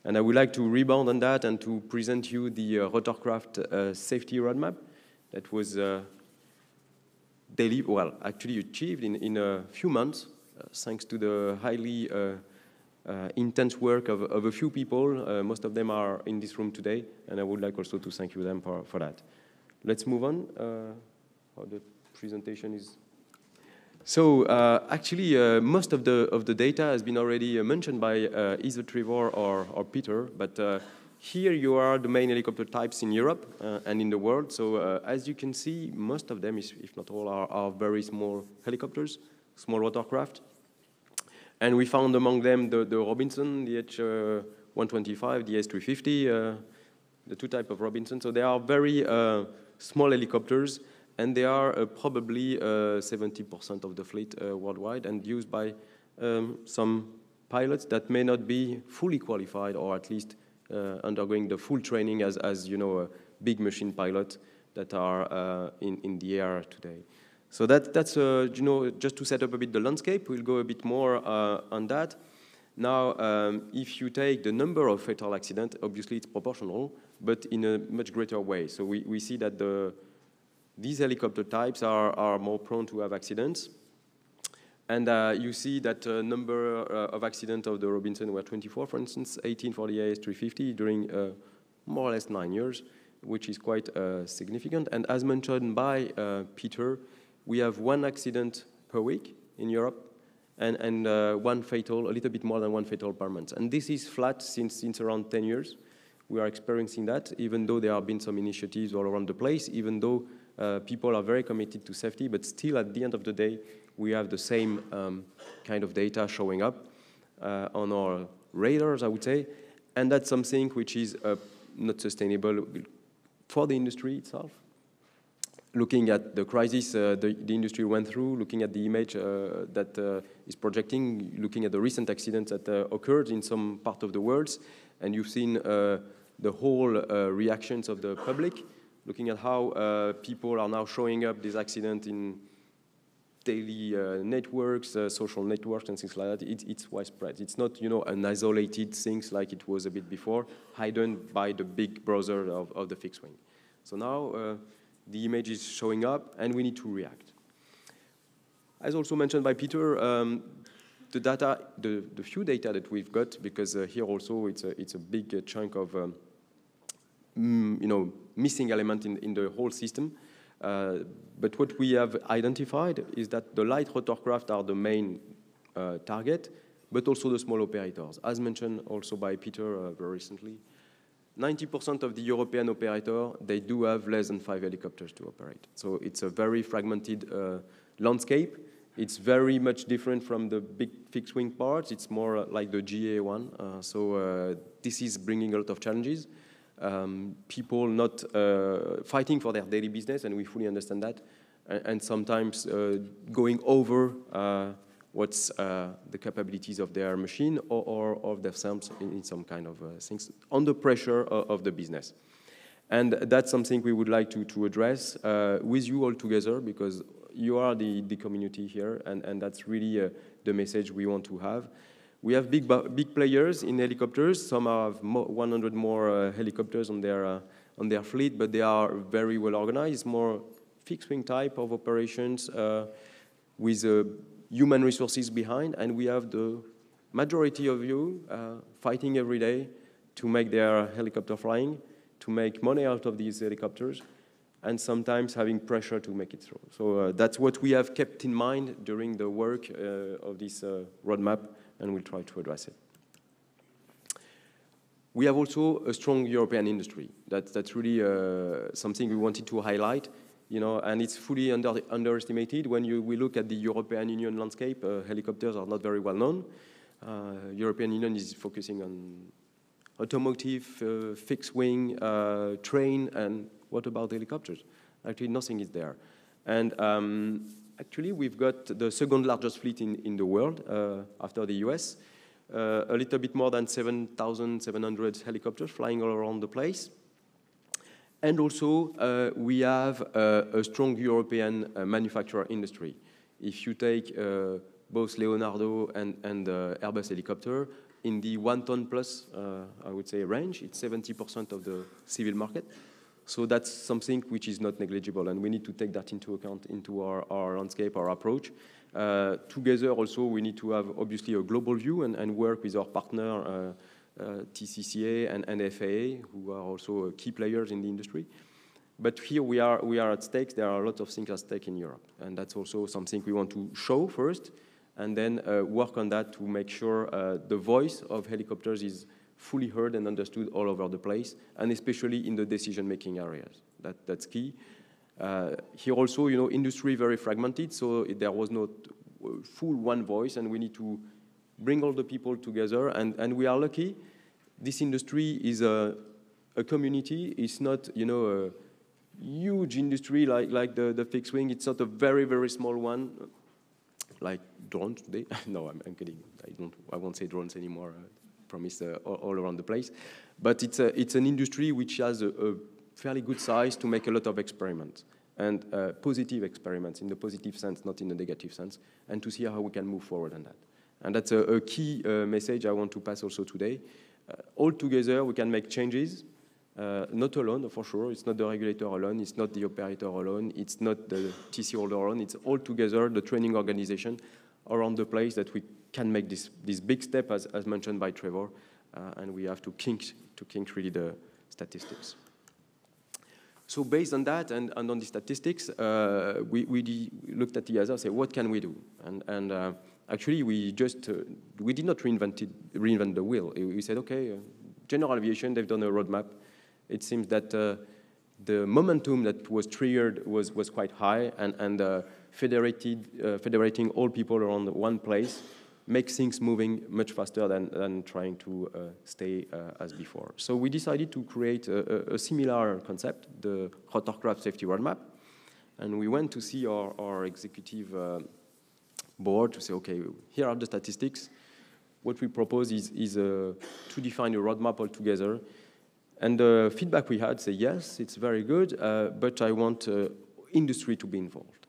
And I would like to rebound on that and to present you the rotorcraft safety roadmap that was actually achieved in a few months, thanks to the highly intense work of a few people. Most of them are in this room today, and I would like also to thank you them for that. Let's move on. How the presentation is. So actually, most of the data has been already mentioned by either Trevor or Peter, but here you are the main helicopter types in Europe and in the world. So as you can see, most of them, if not all, are very small helicopters, small rotorcraft. And we found among them the Robinson, the H125, the S350, the two types of Robinson. So they are very small helicopters, and they are probably 70% of the fleet worldwide and used by some pilots that may not be fully qualified, or at least undergoing the full training as you know, a big machine pilot that are in the air today. So that's you know, just to set up a bit the landscape. We'll go a bit more on that. Now, if you take the number of fatal accidents, obviously it's proportional, but in a much greater way. So we see that these helicopter types are more prone to have accidents. And you see that number of accidents of the Robinson were 24, for instance, 18 for the AS350 during more or less 9 years, which is quite significant. And as mentioned by Peter, we have 1 accident per week in Europe, and 1 fatal, a little bit more than 1 fatal per month. And this is flat since around 10 years. We are experiencing that, even though there have been some initiatives all around the place, even though people are very committed to safety, but still at the end of the day, we have the same kind of data showing up on our radars, I would say. And that's something which is not sustainable for the industry itself. Looking at the crisis the industry went through, looking at the image that is projecting, looking at the recent accidents that occurred in some part of the world, and you've seen the whole reactions of the public, looking at how people are now showing up this accident in daily networks, social networks, and things like that. It's widespread. It's not, you know, an isolated thing like it was a bit before, hidden by the big brother of the fixed wing. So now the image is showing up, and we need to react. As also mentioned by Peter, the data, the few data that we've got, because here also it's a big chunk of you know, missing element in the whole system. But what we have identified is that the light rotorcraft are the main target, but also the small operators. As mentioned also by Peter very recently, 90% of the European operator, they do have less than 5 helicopters to operate. So it's a very fragmented landscape. It's very much different from the big fixed wing parts. It's more like the GA one. So this is bringing a lot of challenges. People not fighting for their daily business, and we fully understand that, and sometimes going over what's the capabilities of their machine or of themselves in some kind of things, under pressure of the business. And that's something we would like to address with you all together, because you are the community here, and that's really the message we want to have. We have big players in helicopters. Some have 100 more helicopters on their fleet, but they are very well organized, more fixed wing type of operations with human resources behind, and we have the majority of you fighting every day to make their helicopter flying, to make money out of these helicopters, and sometimes having pressure to make it through. So that's what we have kept in mind during the work of this roadmap, and we'll try to address it. We have also a strong European industry. That's really something we wanted to highlight, you know, and it's fully underestimated. When we look at the European Union landscape, helicopters are not very well known. European Union is focusing on automotive, fixed wing, train, and what about helicopters? Actually, nothing is there. And actually, we've got the second largest fleet in the world after the US. A little bit more than 7,700 helicopters flying all around the place. And also, we have a strong European manufacturer industry. If you take both Leonardo and Airbus helicopter, in the 1 ton plus, I would say, range. It's 70% of the civil market. So that's something which is not negligible, and we need to take that into account into our landscape, our approach. Together also, we need to have obviously a global view and work with our partner, TCCA and FAA, who are also key players in the industry. But here we are at stake. There are a lot of things at stake in Europe, and that's also something we want to show first, and then work on that to make sure the voice of helicopters is fully heard and understood all over the place, and especially in the decision-making areas. That's key. Here also, you know, industry very fragmented, so there was not full one voice, and we need to bring all the people together, and we are lucky. This industry is a community. It's not, you know, a huge industry like the fixed wing. It's not a very, very small one, like drones today. No, I'm kidding. I won't say drones anymore. Promise all around the place. But it's an industry which has a fairly good size to make a lot of experiments, and positive experiments in the positive sense, not in the negative sense, and to see how we can move forward on that. And that's a key message I want to pass also today. All together, we can make changes, not alone, for sure. It's not the regulator alone. It's not the operator alone. It's not the TC holder alone. It's all together, the training organization around the place, that we can make this big step, as mentioned by Trevor, and we have to kink really the statistics. So based on that and on the statistics, we looked at EASA and said, what can we do? And actually, we did not reinvent the wheel. We said, okay, general aviation, they've done a roadmap. It seems that the momentum that was triggered was quite high, and federating all people around one place makes things moving much faster than trying to stay as before. So we decided to create a similar concept, the Rotorcraft Safety Roadmap, and we went to see our executive board to say, okay, here are the statistics. What we propose is to define a roadmap altogether. And the feedback we had said, yes, it's very good, but I want industry to be involved.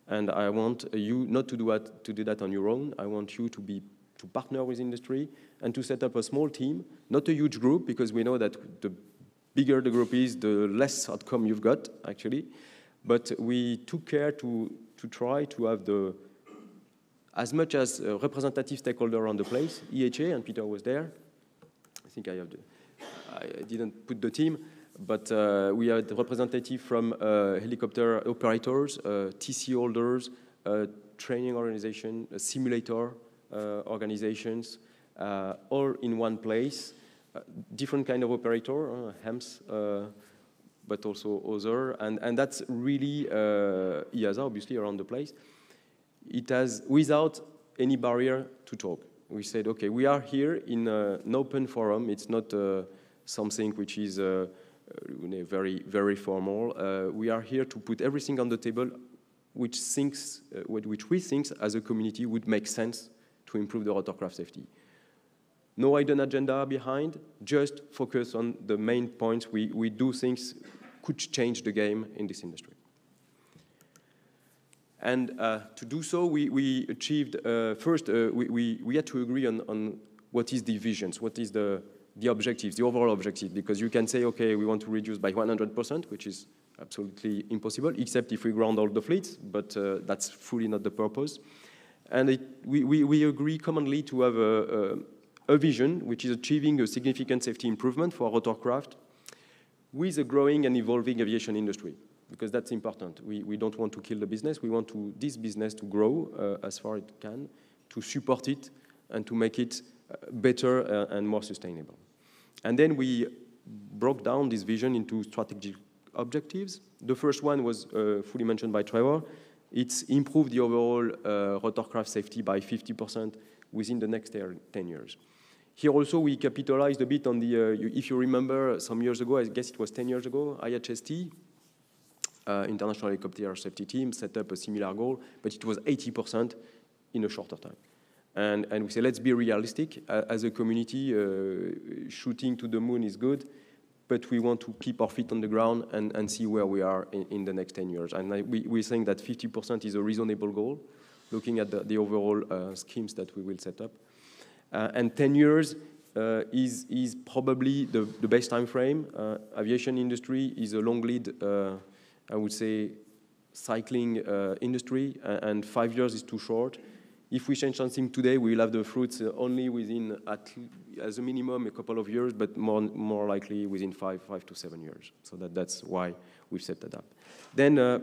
And I want you not to do that on your own. I want you to partner with industry and to set up a small team, not a huge group, because we know that the bigger the group is, the less outcome you've got, actually. But we took care to try to have as much as a representative stakeholder on the place, EHA, and Peter was there. I think I didn't put the team, but we had representatives from helicopter operators, TC holders, training organization, simulator organizations, all in one place. Different kind of operator, HEMS, but also other, and that's really EASA, obviously, around the place. It has, without any barrier to talk. We said, okay, we are here in an open forum. It's not something which is very, very formal. We are here to put everything on the table which we think as a community would make sense to improve the rotorcraft safety. No hidden agenda behind, just focus on the main points we do things could change the game in this industry. And to do so, we achieved, first, we had to agree on what is the visions, what is the objectives, the overall objective, because you can say, okay, we want to reduce by 100%, which is absolutely impossible, except if we ground all the fleets, but that's fully not the purpose. And we agree commonly to have a vision, which is achieving a significant safety improvement for rotorcraft with a growing and evolving aviation industry, because that's important. We don't want to kill the business. We want this business to grow as far as it can, to support it, and to make it better and more sustainable. And then we broke down this vision into strategic objectives. The first one was fully mentioned by Trevor. It's improve the overall rotorcraft safety by 50% within the next 10 years. Here also we capitalized a bit on the, if you remember some years ago, I guess it was 10 years ago, IHST, International Helicopter Safety Team, set up a similar goal, but it was 80% in a shorter time. And we say, let's be realistic. As a community, shooting to the moon is good, but we want to keep our feet on the ground and see where we are in the next 10 years. And we're saying that 50% is a reasonable goal, looking at the overall schemes that we will set up. And 10 years is probably the best time frame. Aviation industry is a long lead, I would say, cycling industry, and 5 years is too short. If we change something today, we will have the fruits only within, as a minimum, a couple of years, but more likely within 5 to 7 years. So that's why we've set that up. Then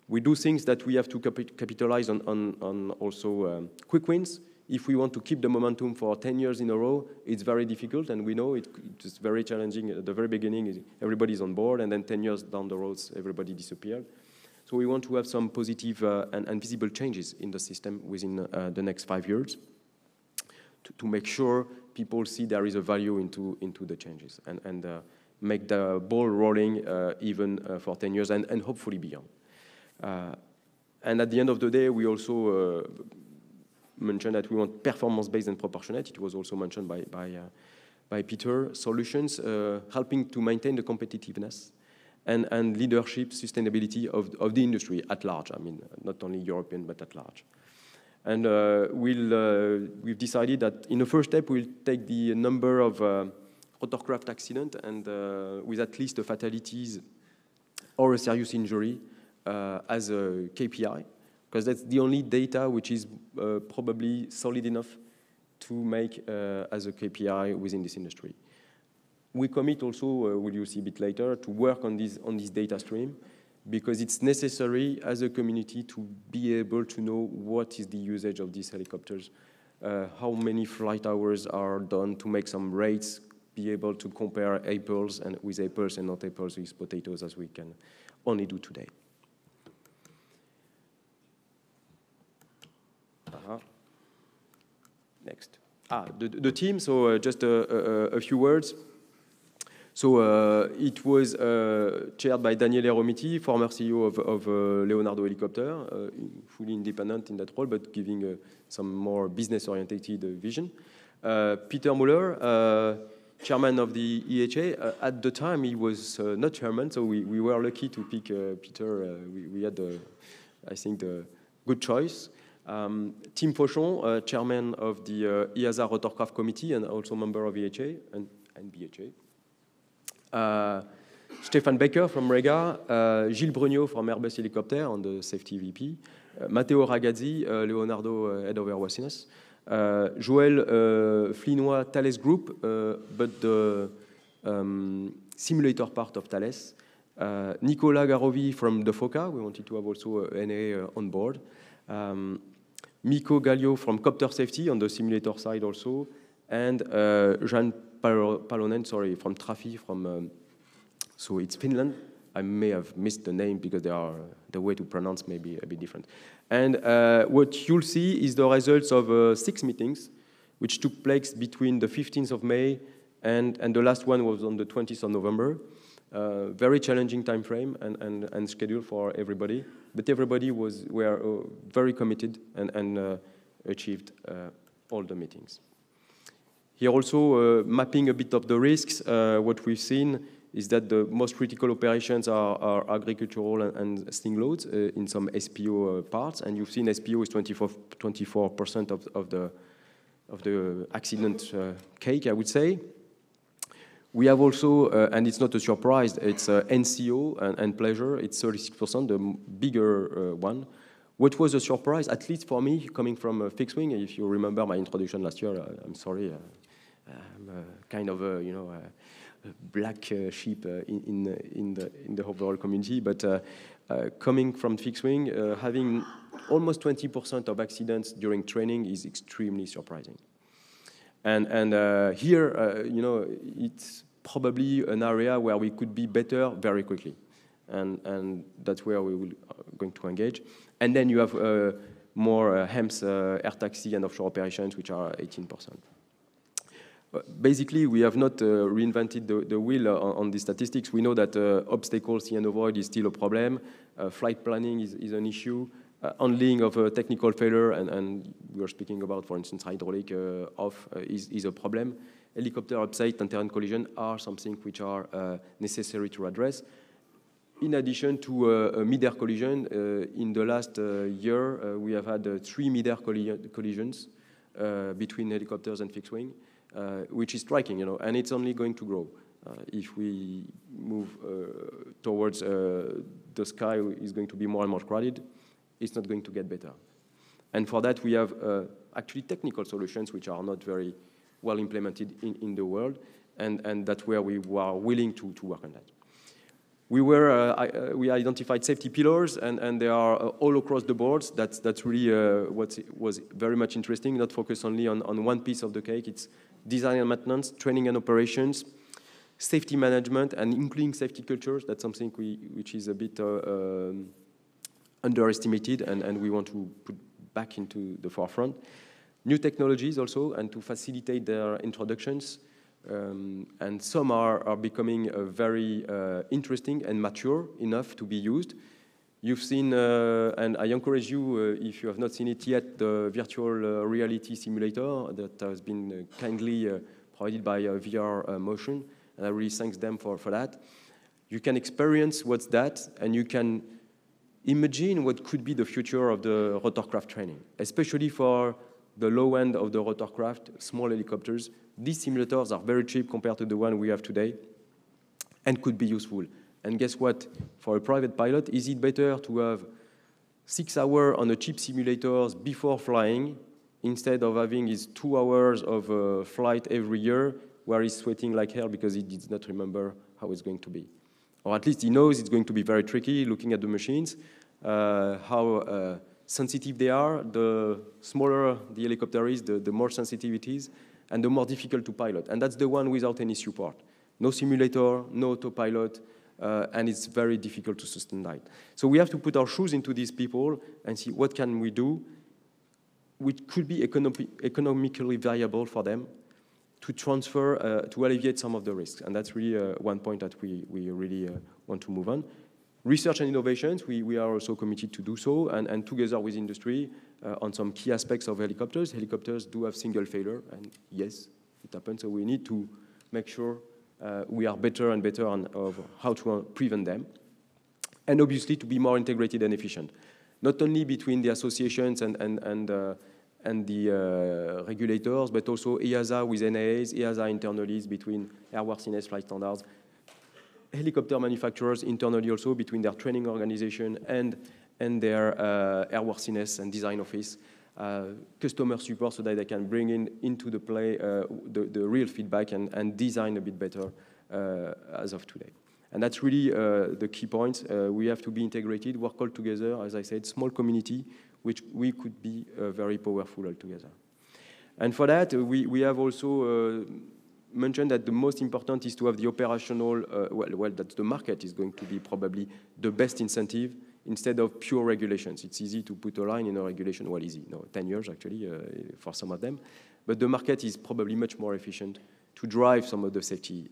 we do things that we have to capitalize on also quick wins. If we want to keep the momentum for 10 years in a row, it's very difficult, and we know it's very challenging. At the very beginning, everybody's on board, and then 10 years down the road, everybody disappeared. So we want to have some positive and visible changes in the system within the next 5 years to make sure people see there is a value into the changes and make the ball rolling even for 10 years and hopefully beyond. And at the end of the day, we also mentioned that we want performance-based and proportionate. It was also mentioned by Peter. Solutions helping to maintain the competitiveness and leadership, sustainability of the industry at large. I mean, not only European, but at large. And we've decided that in the first step, we'll take the number of rotorcraft accident and with at least a fatalities or a serious injury as a KPI, because that's the only data which is probably solid enough to make as a KPI within this industry. We commit also, will you see a bit later, to work on this data stream, because it's necessary as a community to be able to know what is the usage of these helicopters, how many flight hours are done to make some rates, be able to compare apples and with apples and not apples with potatoes, as we can only do today. Next. The team, so just a few words. So it was chaired by Daniele Romiti, former CEO of Leonardo Helicopter, fully independent in that role, but giving some more business-oriented vision. Peter Müller, chairman of the EHA. At the time, he was not chairman, so we were lucky to pick Peter. We had, I think, the good choice. Tim Fauchon, chairman of the EASA Rotorcraft Committee and also member of EHA and BHA. Stefan Becker from Rega, Gilles Brugnot from Airbus Helicopter on the safety VP, Matteo Ragazzi, Leonardo head of airworthiness, Joël Flinois, Thales Group, but the simulator part of Thales, Nicolas Garovi from the FOCA, we wanted to have also NA on board, Mikko Gallio from Copter Safety on the simulator side also, and Jean Palonen, sorry, from Trafi, so it's Finland. I may have missed the name because the way to pronounce may be a bit different. And what you'll see is the results of 6 meetings, which took place between the 15th of May and the last one was on the 20th of November. Very challenging time frame and schedule for everybody, but everybody were very committed and achieved all the meetings. Here also, mapping a bit of the risks, what we've seen is that the most critical operations are agricultural and sting loads in some SPO parts, and you've seen SPO is 24% of the accident cake, I would say. We have also, and it's not a surprise, it's NCO and pleasure, it's 36%, the bigger one. What was a surprise, at least for me, coming from fixed wing, if you remember my introduction last year, I'm sorry, I'm kind of a, black sheep in the overall community, but coming from fixed wing, having almost 20% of accidents during training is extremely surprising. And here, it's probably an area where we could be better very quickly, and that's where we will going to engage. And then you have more HEMS, air taxi and offshore operations, which are 18%. Basically, we have not reinvented the wheel on these statistics. We know that obstacles, see and avoid is still a problem. Flight planning is an issue. Handling of a technical failure, and we are speaking about, for instance, hydraulic off is a problem. Helicopter upside and terrain collision are something which are necessary to address. In addition to a mid-air collision, in the last year, we have had 3 mid-air collisions between helicopters and fixed wing, which is striking, and it's only going to grow. If we move towards the sky is going to be more and more crowded, it's not going to get better. And for that, we have actually technical solutions which are not very well implemented in the world, and that's where we are willing to work on that. We identified safety pillars, and they are all across the boards. That's really what was very much interesting, not focus only on one piece of the cake. It's design and maintenance, training and operations, safety management, and including safety cultures. That's something which is a bit underestimated, and we want to put back into the forefront. New technologies also, and to facilitate their introductions. And some are becoming very interesting and mature enough to be used. You've seen, and I encourage you, if you have not seen it yet, the virtual reality simulator that has been kindly provided by VR Motion, and I really thank them for that. You can experience what's that, and you can imagine what could be the future of the rotorcraft training, especially for the low end of the rotorcraft, small helicopters. These simulators are very cheap compared to the one we have today and could be useful. And guess what? For a private pilot, is it better to have 6 hours on a cheap simulator before flying instead of having his 2 hours of flight every year where he's sweating like hell because he did not remember how it's going to be? Or at least he knows it's going to be very tricky looking at the machines, how sensitive they are. The smaller the helicopter is, the more sensitive it is, and the more difficult to pilot. And that's the one without any support. No simulator, no autopilot, and it's very difficult to sustain that. So we have to put our shoes into these people and see what can we do which could be economically viable for them to transfer, to alleviate some of the risks. And that's really one point that we really want to move on. Research and innovations, we are also committed to do so, and together with industry on some key aspects of helicopters. Helicopters do have single failure, and yes, it happens, so we need to make sure we are better and better on how to prevent them. And obviously to be more integrated and efficient, not only between the associations and the regulators, but also EASA with NAAs, EASA internally between airworthiness, flight standards, helicopter manufacturers internally also between their training organization and their airworthiness and design office, customer support so that they can bring into the play the real feedback and design a bit better as of today. And that's really the key point. We have to be integrated, work all together, as I said, small community, which we could be very powerful all together. And for that, we have also mentioned that the most important is to have the operational, well, that the market is going to be probably the best incentive instead of pure regulations. It's easy to put a line in a regulation, well, easy, no, 10 years actually for some of them. But the market is probably much more efficient to drive some of the safety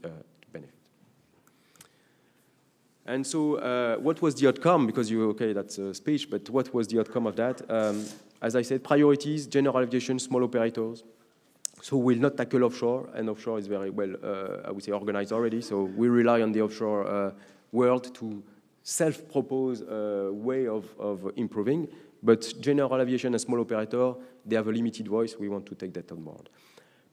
benefits. And so what was the outcome? Because okay, that's a speech, but what was the outcome of that? As I said, priorities, general aviation, small operators. So we'll not tackle offshore, and offshore is very well, I would say, organized already. So we rely on the offshore world to self-propose a way of improving. But general aviation and small operator, they have a limited voice. We want to take that on board.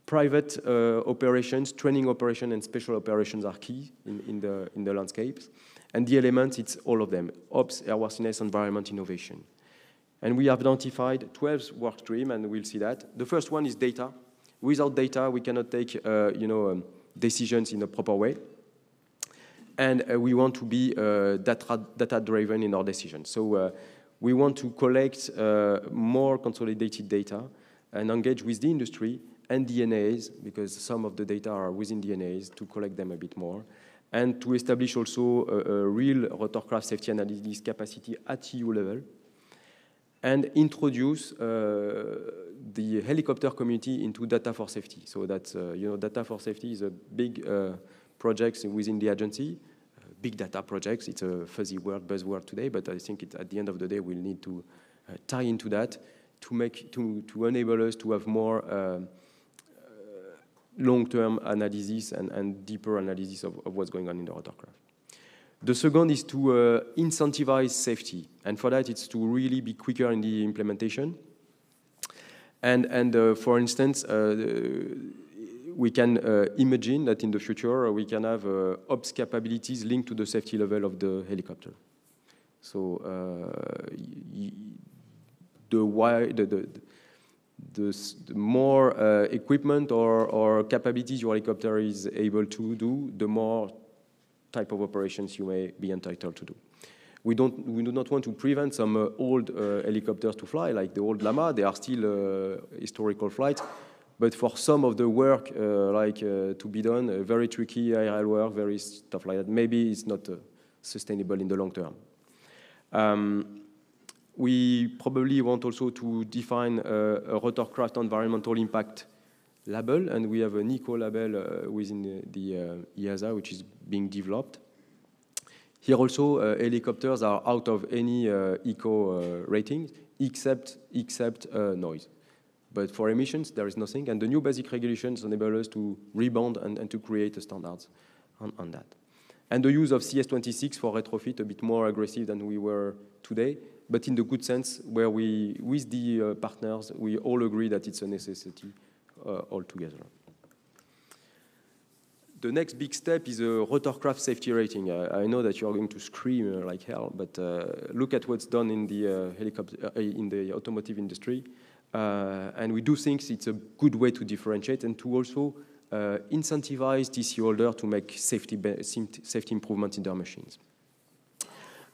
Private operations, training operation, and special operations are key in the landscapes. And the elements, it's all of them: ops, airworthiness, environment, innovation. And we have identified 12 work streams, and we'll see that. The first one is data. Without data, we cannot take decisions in a proper way. And we want to be data-driven in our decisions. So we want to collect more consolidated data and engage with the industry and DNAs, because some of the data are within DNAs, to collect them a bit more, and to establish also a real rotorcraft safety analysis capacity at EU level, and introduce the helicopter community into data for safety. So that's, data for safety is a big project within the agency. Big data projects, it's a fuzzy word, buzzword today, but I think at the end of the day, we'll need to tie into that to enable us to have more long-term analysis and deeper analysis of what's going on in the rotorcraft. The second is to incentivize safety. And for that, it's to really be quicker in the implementation. And for instance, we can imagine that in the future we can have ops capabilities linked to the safety level of the helicopter. So the more equipment or capabilities your helicopter is able to do, the more type of operations you may be entitled to do. We do not want to prevent some old helicopters to fly, like the old Llama. They are still historical flights. But for some of the work, to be done, very tricky aerial work, very stuff like that, maybe it's not sustainable in the long term. We probably want also to define a rotorcraft environmental impact label, and we have an eco label within the EASA, which is being developed. Here also, helicopters are out of any eco ratings, except noise. But for emissions, there is nothing, and the new basic regulations enable us to rebound and to create a standards on that. And the use of CS26 for retrofit, a bit more aggressive than we were today, but in the good sense, where we, with the partners, we all agree that it's a necessity altogether. The next big step is a rotorcraft safety rating. I know that you are going to scream like hell, but look at what's done in the in the automotive industry. And we do think it's a good way to differentiate and to also incentivize TC holders to make safety improvements in their machines.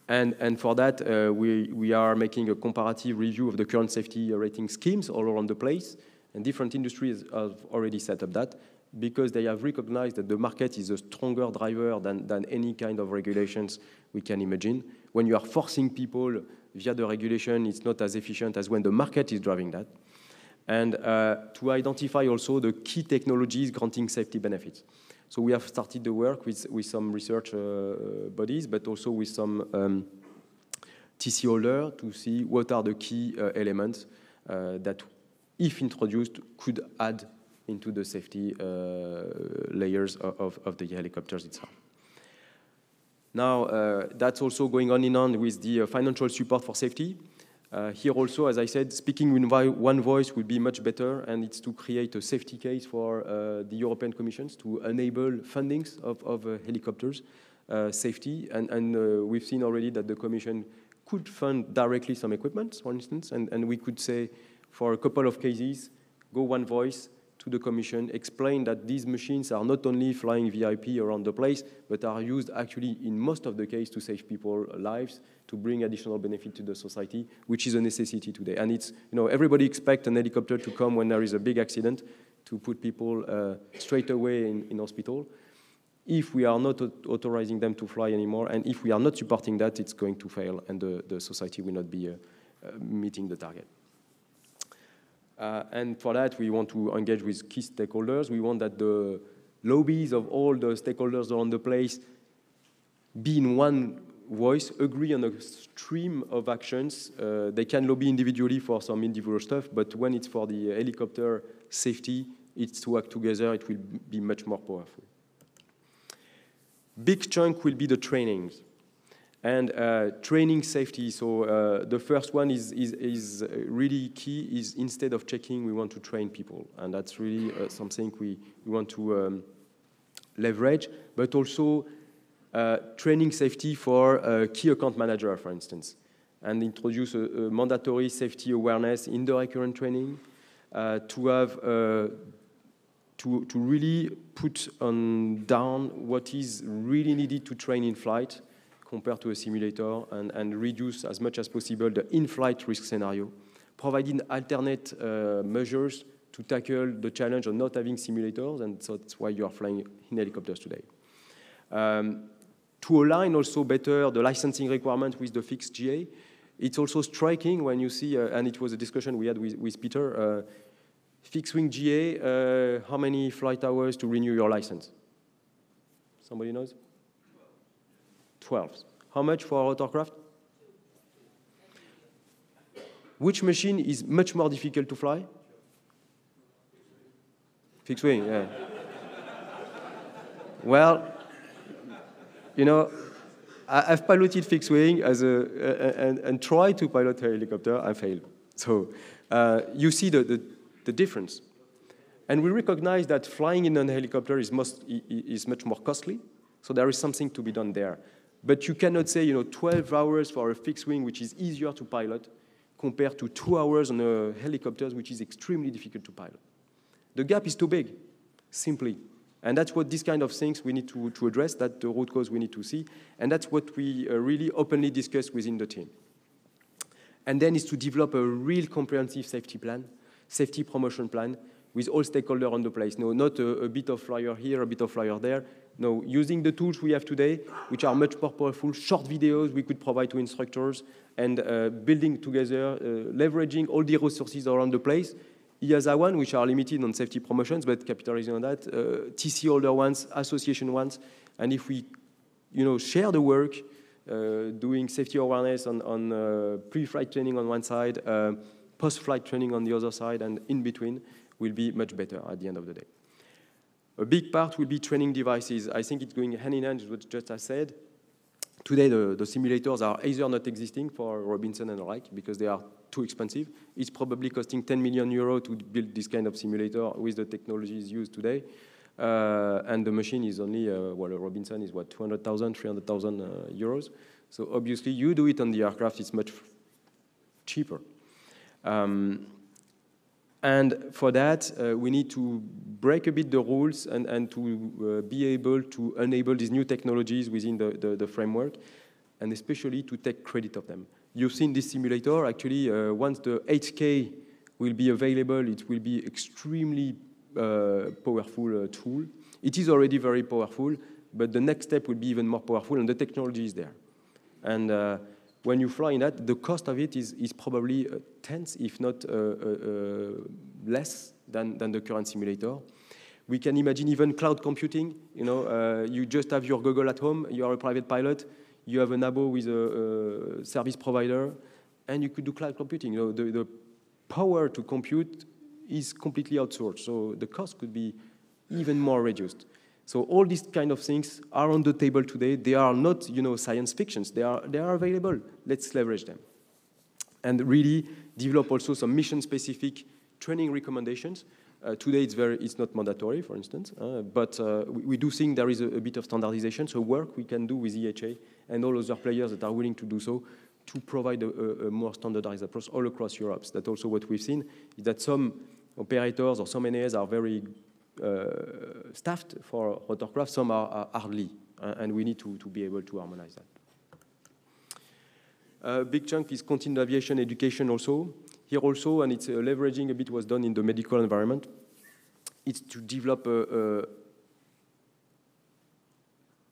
And for that, we are making a comparative review of the current safety rating schemes all around the place, and different industries have already set up that, because they have recognized that the market is a stronger driver than any kind of regulations we can imagine. When you are forcing people via the regulation, it's not as efficient as when the market is driving that. And to identify also the key technologies granting safety benefits. So we have started the work with some research bodies, but also with some TC holder to see what are the key elements that, if introduced, could add into the safety layers of the helicopters itself. Now, that's also going on with the financial support for safety. Here also, as I said, speaking in one voice would be much better, and it's to create a safety case for the European Commission to enable fundings of helicopters safety. And we've seen already that the Commission could fund directly some equipment, for instance, and we could say, for a couple of cases, go one voice to the Commission, explain that these machines are not only flying VIP around the place, but are used actually in most of the case to save people's lives, to bring additional benefit to the society, which is a necessity today. And it's, everybody expects an helicopter to come when there is a big accident to put people straight away in hospital. If we are not authorizing them to fly anymore, and if we are not supporting that, it's going to fail, and the society will not be meeting the target. And for that, we want to engage with key stakeholders. We want that the lobbies of all the stakeholders around the place be in one voice, agree on a stream of actions. They can lobby individually for some individual stuff, but when it's for the helicopter safety, it's to work together, it will be much more powerful. Big chunk will be the trainings. And training safety, so the first one is really key, is instead of checking, we want to train people. And that's really something we want to leverage, but also training safety for a key account manager, for instance, and introduce a mandatory safety awareness in the recurrent training to have to really put down what is really needed to train in flight compared to a simulator, and reduce as much as possible the in-flight risk scenario, providing alternate measures to tackle the challenge of not having simulators, and so that's why you are flying in helicopters today. To align also better the licensing requirement with the fixed GA, it's also striking when you see, and it was a discussion we had with Peter, fixed wing GA, how many flight hours to renew your license? Somebody knows? 12. How much for rotorcraft? Which machine is much more difficult to fly? Fixed wing, yeah. Well, I've piloted fixed wing and tried to pilot a helicopter. I failed. So you see the the difference. And we recognize that flying in a helicopter is much more costly, so there is something to be done there. But you cannot say, 12 hours for a fixed wing, which is easier to pilot, compared to 2 hours on a helicopter, which is extremely difficult to pilot. The gap is too big, simply. And that's what these kind of things we need to address, that the root cause we need to see, and that's what we really openly discuss within the team. And then is to develop a real comprehensive safety plan, safety promotion plan, with all stakeholders on the place. No, not a bit of flyer here, a bit of flyer there. No, using the tools we have today, which are much more powerful, short videos we could provide to instructors, and building together, leveraging all the resources around the place. EASA one, which are limited on safety promotions, but capitalizing on that, TC holder ones, association ones, and if we, share the work, doing safety awareness on pre-flight training on one side, post-flight training on the other side, and in between, will be much better at the end of the day. A big part will be training devices. I think it's going hand in hand with what just I said. Today, the simulators are either not existing for Robinson and the like because they are too expensive. It's probably costing 10 million euros to build this kind of simulator with the technologies used today. And the machine is only, a Robinson is what, 200,000, 300,000 euros. So obviously, you do it on the aircraft, it's much cheaper. And for that, we need to break a bit the rules and to be able to enable these new technologies within the framework, and especially to take credit of them. You've seen this simulator. Actually, once the 8K will be available, it will be extremely powerful tool. It is already very powerful, but the next step will be even more powerful, and the technology is there. And when you fly in that, the cost of it is probably a tenth, if not less than the current simulator. We can imagine even cloud computing. You just have your Google at home, you are a private pilot, you have an abo with a service provider, and you could do cloud computing. The power to compute is completely outsourced, so the cost could be even more reduced. So all these kind of things are on the table today. They are not, science fictions. They are available. Let's leverage them. And really develop also some mission-specific training recommendations. Today, it's not mandatory, for instance, but we do think there is a bit of standardization, so work we can do with EHA and all other players that are willing to do so to provide a more standardized approach all across Europe. That's also what we've seen, is that some operators or some NAS are very staffed for rotorcraft, some are hardly, and we need to be able to harmonize that. A big chunk is continued aviation education also. Here also, and it's leveraging a bit was done in the medical environment, it's to develop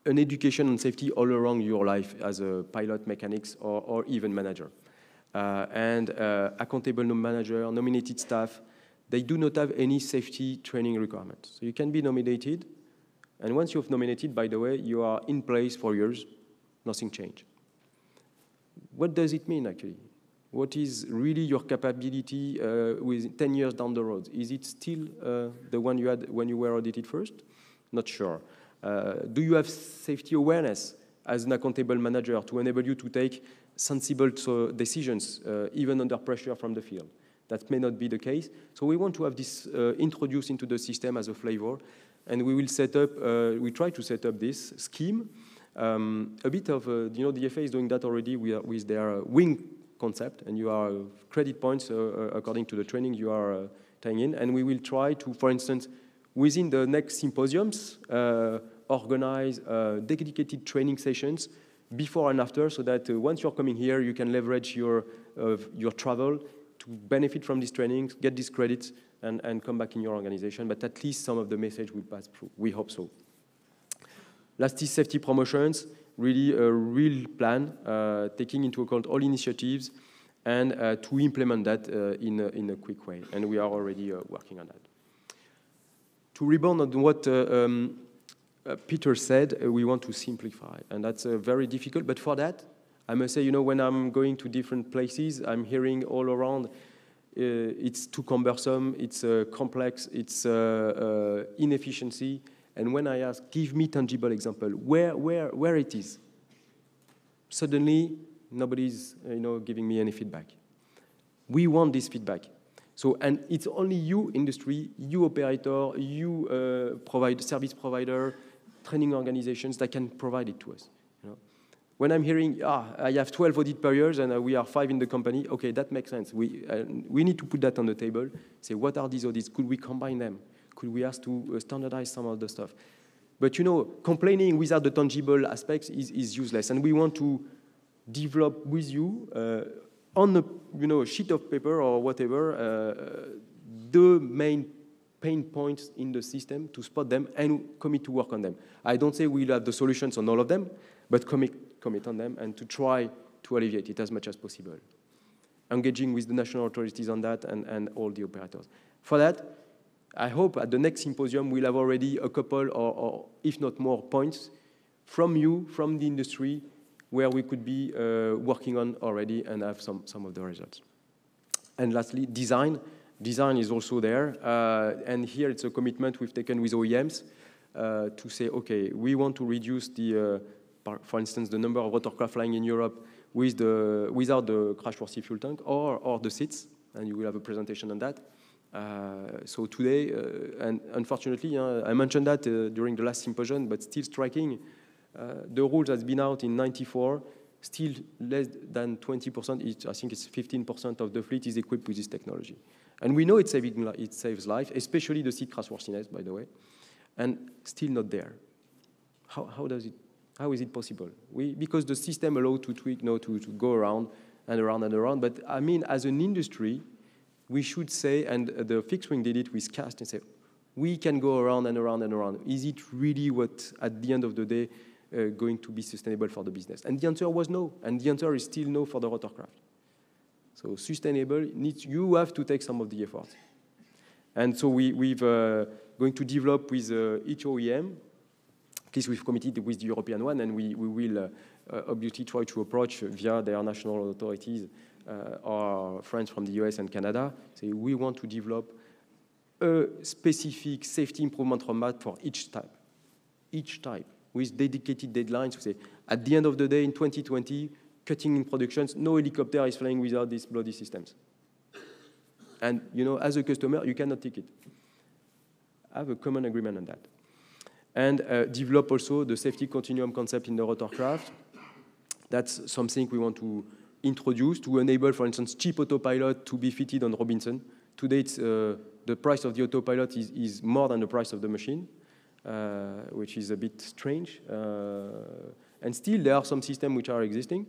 an education on safety all around your life as a pilot, mechanics, or even manager. And accountable manager, nominated staff, they do not have any safety training requirements. So you can be nominated, and once you've nominated, by the way, you are in place for years, nothing changed. What does it mean, actually? What is really your capability with 10 years down the road? Is it still the one you had when you were audited first? Not sure. Do you have safety awareness as an accountable manager to enable you to take sensible decisions, even under pressure from the field? That may not be the case. So we want to have this introduced into the system as a flavor, and we will set up, we try to set up this scheme. A bit of, the FAA is doing that already with their wing concept, and you are credit points according to the training you are tying in, and we will try to, for instance, within the next symposiums, organize dedicated training sessions before and after, so that once you're coming here, you can leverage your travel to benefit from these trainings, get these credits, and come back in your organization. But at least some of the message will pass through. We hope so. Last is safety promotions, really a real plan, taking into account all initiatives, and to implement that in a quick way. And we are already working on that. To rebound on what Peter said, we want to simplify, and that's very difficult. But for that, I must say, when I'm going to different places, I'm hearing all around, it's too cumbersome, it's complex, it's inefficiency. And when I ask, give me tangible example, where it is, suddenly nobody's giving me any feedback. We want this feedback. So, and it's only you industry, you operator, you service provider, training organizations that can provide it to us. You know? When I'm hearing, I have 12 audits per year and we are 5 in the company, okay, that makes sense. We need to put that on the table, say, what are these audits? Could we combine them? Could we ask to standardize some of the stuff? But, you know, complaining without the tangible aspects is useless. And we want to develop with you on a sheet of paper or whatever, the main pain points in the system to spot them and commit to work on them. I don't say we'll have the solutions on all of them, but commit on them and to try to alleviate it as much as possible. Engaging with the national authorities on that and all the operators. For that, I hope at the next symposium we'll have already a couple or if not more points from you, from the industry, where we could be working on already and have some of the results. And lastly, design. Design is also there. And here it's a commitment we've taken with OEMs to say, okay, we want to reduce for instance, the number of rotorcraft flying in Europe without the crash-worthy fuel tank or the seats. And you will have a presentation on that. So today, and unfortunately, I mentioned that during the last symposium, but still striking, the rules has been out in '94, still less than 20%, I think it's 15% of the fleet is equipped with this technology. And we know it saves life, especially the seat crashworthiness, by the way, and still not there. How is it possible? Because the system allows to tweak, to go around and around and around, but I mean, as an industry, we should say, and the fixed wing did it with CAST, and say, we can go around and around and around. Is it really what, at the end of the day, going to be sustainable for the business? And the answer was no, and the answer is still no for the rotorcraft. So sustainable, you have to take some of the effort. And so we've going to develop with each OEM, at least we've committed with the European one, and we will obviously try to approach via their national authorities or friends from the US and Canada, say we want to develop a specific safety improvement roadmap for each type, with dedicated deadlines. We say, at the end of the day, in 2020, cutting in productions, no helicopter is flying without these bloody systems. And, as a customer, you cannot take it. Have a common agreement on that. And develop also the safety continuum concept in the rotorcraft. That's something we want to introduce to enable, for instance, cheap autopilot to be fitted on Robinson. Today, it's, the price of the autopilot is more than the price of the machine, which is a bit strange. And still, there are some systems which are existing,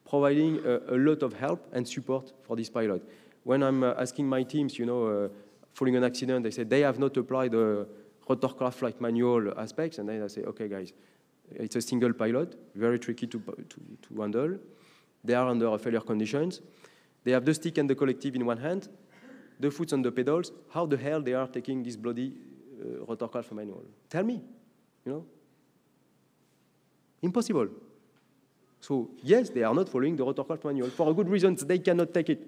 providing a lot of help and support for this pilot. When I'm asking my teams, following an accident, they say they have not applied the rotorcraft flight manual aspects, and then I say, okay, guys, it's a single pilot, very tricky to handle. They are under failure conditions. They have the stick and the collective in one hand, the foot on the pedals. How the hell they are taking this bloody rotorcraft manual? Tell me, Impossible. So yes, they are not following the rotorcraft manual for a good reason. They cannot take it.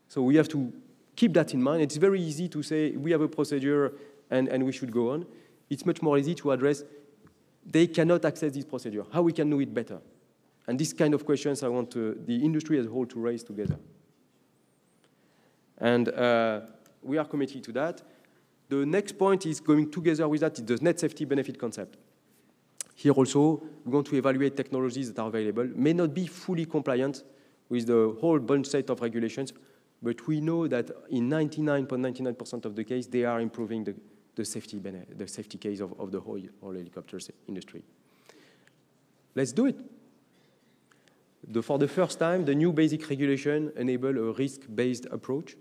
So we have to keep that in mind. It's very easy to say we have a procedure and we should go on. It's much more easy to address they cannot access this procedure. How we can do it better? And these kind of questions I want the industry as a whole to raise together. And we are committed to that. The next point is going together with that is the net safety benefit concept. Here also, we want to evaluate technologies that are available, may not be fully compliant with the whole bunch set of regulations, but we know that in 99.99% of the case, they are improving the safety case of the whole helicopter industry. Let's do it. For the first time, the new basic regulation enable a risk-based approach.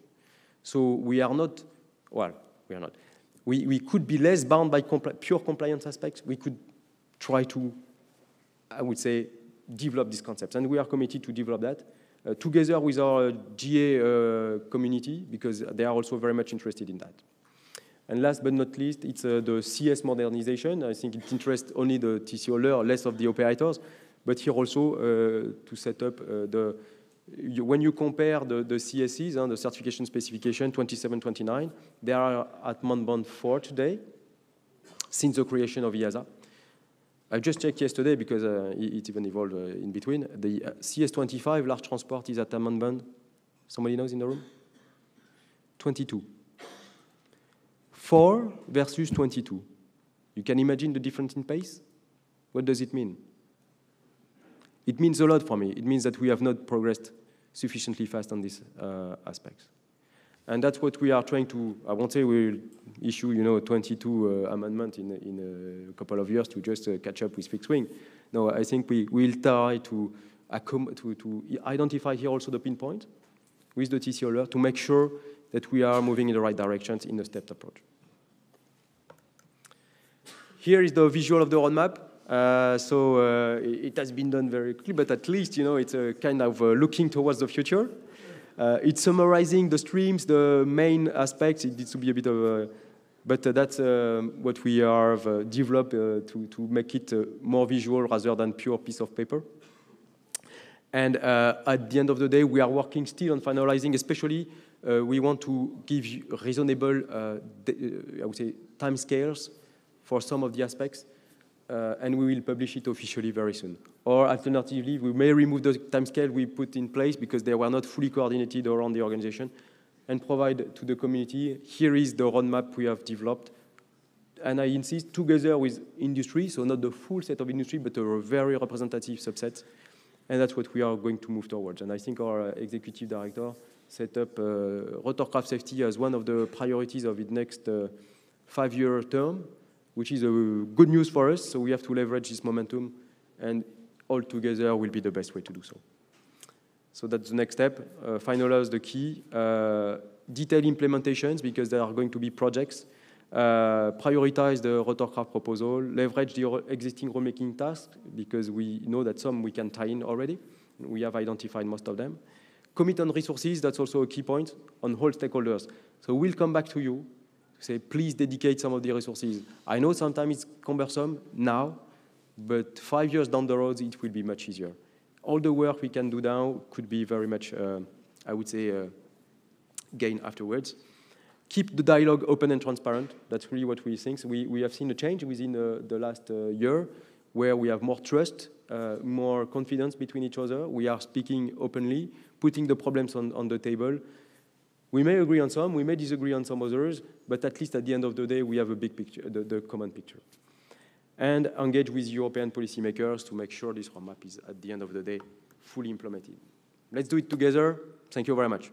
So we are not, we could be less bound by pure compliance aspects. We could try to, I would say, develop these concepts. And we are committed to develop that together with our GA community, because they are also very much interested in that. And last but not least, it's the CS modernization. I think it interests only the TCO, less of the operators. But here also, to set up when you compare the CSEs, the certification specification 2729, they are at Montbond 4 today, since the creation of EASA. I just checked yesterday because it even evolved in between. The CS25 large transport is at Montbond. Somebody knows in the room? 22. 4 versus 22. You can imagine the difference in pace? What does it mean? It means a lot for me. It means that we have not progressed sufficiently fast on these aspects. And that's what we are trying to, I won't say we'll issue, a 22 amendment in a couple of years to just catch up with fixed wing. No, I think we will try to identify here also the pinpoint with the TC alert to make sure that we are moving in the right directions in a stepped approach. Here is the visual of the roadmap. It has been done very quickly, but at least, it's a kind of looking towards the future. It's summarizing the streams, the main aspects. It needs to be a bit of a, but that's what we have developed to make it more visual rather than pure piece of paper. And at the end of the day, we are working still on finalizing, especially we want to give you reasonable, I would say, time scales for some of the aspects, and we will publish it officially very soon. Or alternatively, we may remove the timescale we put in place because they were not fully coordinated around the organization, and provide to the community, here is the roadmap we have developed. And I insist, together with industry, so not the full set of industry, but a very representative subset. And that's what we are going to move towards. And I think our executive director set up rotorcraft safety as one of the priorities of its next 5-year term, which is a good news for us. So we have to leverage this momentum, and all together will be the best way to do so. So that's the next step. Finalize the key. Detailed implementations, because there are going to be projects. Prioritize the rotorcraft proposal. Leverage the existing rulemaking tasks, because we know that some we can tie in already. We have identified most of them. Commit on resources. That's also a key point on all stakeholders. So we'll come back to you to say, please dedicate some of the resources. I know sometimes it's cumbersome now, but 5 years down the road, it will be much easier. All the work we can do now could be very much, I would say, gain afterwards. Keep the dialogue open and transparent. That's really what we think. So we have seen a change within the last year where we have more trust, more confidence between each other. We are speaking openly, putting the problems on the table. We may agree on some, we may disagree on some others, but at least at the end of the day, we have a big picture, the common picture. And engage with European policymakers to make sure this roadmap is, at the end of the day, fully implemented. Let's do it together. Thank you very much.